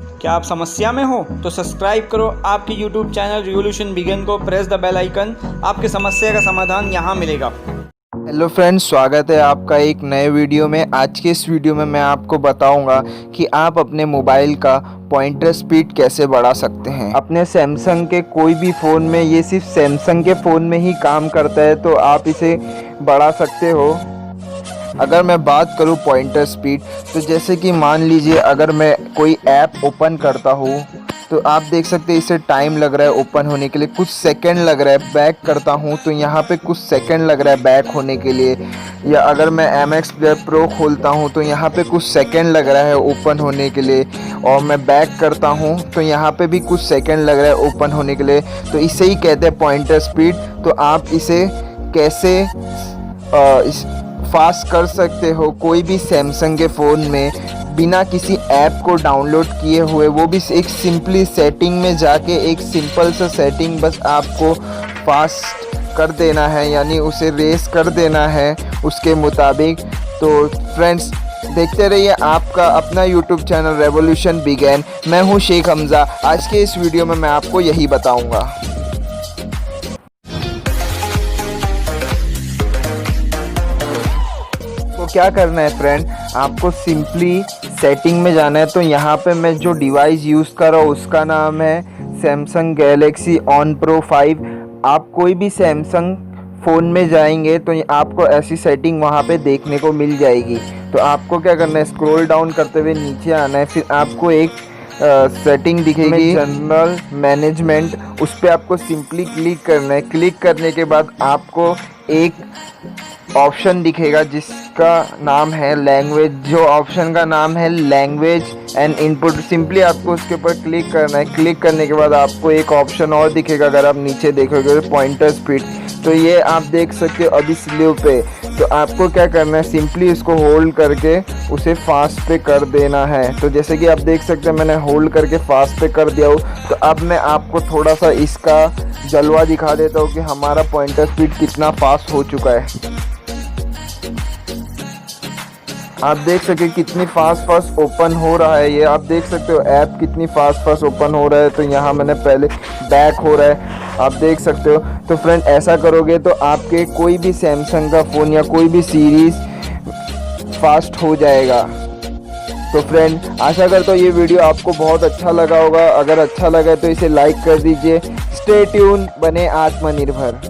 क्या आप समस्या में हो तो सब्सक्राइब करो आपके YouTube चैनल रिवॉल्यूशन बिगिन को, प्रेस द बेल आइकन। आपकी समस्या का समाधान यहाँ मिलेगा। हेलो फ्रेंड्स, स्वागत है आपका एक नए वीडियो में। आज के इस वीडियो में मैं आपको बताऊंगा कि आप अपने मोबाइल का पॉइंटर स्पीड कैसे बढ़ा सकते हैं। अपने सैमसंग के कोई भी फ़ोन में, ये सिर्फ सैमसंग के फ़ोन में ही काम करता है, तो आप इसे बढ़ा सकते हो। अगर मैं बात करूं पॉइंटर स्पीड, तो जैसे कि मान लीजिए अगर मैं कोई ऐप ओपन करता हूं तो आप देख सकते हैं इसे टाइम लग रहा है ओपन होने के लिए, कुछ सेकंड लग रहा है। बैक करता हूं तो यहाँ पे कुछ सेकंड लग रहा है बैक होने के लिए। या अगर मैं MX Player Pro खोलता हूं तो यहाँ पे कुछ सेकंड लग रहा है ओपन होने के लिए, और मैं बैक करता हूं तो यहाँ पे भी कुछ सेकंड लग रहा है ओपन होने के लिए। तो इसे ही कहते हैं पॉइंटर स्पीड। तो आप इसे कैसे फास्ट कर सकते हो कोई भी सैमसंग के फ़ोन में बिना किसी ऐप को डाउनलोड किए हुए, वो भी एक सिंपली सेटिंग में जाके एक सिंपल सा सेटिंग बस आपको फास्ट कर देना है, यानी उसे रेस कर देना है उसके मुताबिक। तो फ्रेंड्स, देखते रहिए आपका अपना YouTube चैनल रेवोल्यूशन बिगेन। मैं हूँ शेख हमज़ा। आज के इस वीडियो में मैं आपको यही बताऊँगा। तो क्या करना है फ्रेंड, आपको सिंपली सेटिंग में जाना है। तो यहाँ पे मैं जो डिवाइस यूज़ कर रहा हूँ उसका नाम है सैमसंग गैलेक्सी ऑन प्रो 5। आप कोई भी सैमसंग फ़ोन में जाएंगे तो आपको ऐसी सेटिंग वहाँ पे देखने को मिल जाएगी। तो आपको क्या करना है, स्क्रॉल डाउन करते हुए नीचे आना है। फिर आपको एक सेटिंग दिखेगी जनरल मैनेजमेंट, उस पर आपको सिंपली क्लिक करना है। क्लिक करने के बाद आपको एक ऑप्शन दिखेगा जिसका नाम है लैंग्वेज। जो ऑप्शन का नाम है लैंग्वेज एंड इनपुट, सिंपली आपको उसके ऊपर क्लिक करना है। क्लिक करने के बाद आपको एक ऑप्शन और दिखेगा, अगर आप नीचे देखोगे पॉइंटर स्पीड। तो ये आप देख सकते हो अभी स्लो पे। तो आपको क्या करना है, सिंपली इसको होल्ड करके उसे फास्ट पे कर देना है। तो जैसे कि आप देख सकते हैं मैंने होल्ड करके फास्ट पे कर दिया हूँ। तो अब मैं आपको थोड़ा सा इसका जलवा दिखा देता हूँ कि हमारा पॉइंटर स्पीड कितना फास्ट हो चुका है। आप देख सकते हैं कितनी फास्ट ओपन हो रहा है। ये आप देख सकते हो ऐप कितनी फास्ट ओपन हो रहा है। तो यहाँ मैंने पहले बैक हो रहा है, आप देख सकते हो। तो फ्रेंड, ऐसा करोगे तो आपके कोई भी सैमसंग का फ़ोन या कोई भी सीरीज़ फास्ट हो जाएगा। तो फ्रेंड, आशा करता हूँ ये वीडियो आपको बहुत अच्छा लगा होगा। अगर अच्छा लगा तो इसे लाइक कर दीजिए। स्टे ट्यून, बने आत्मनिर्भर।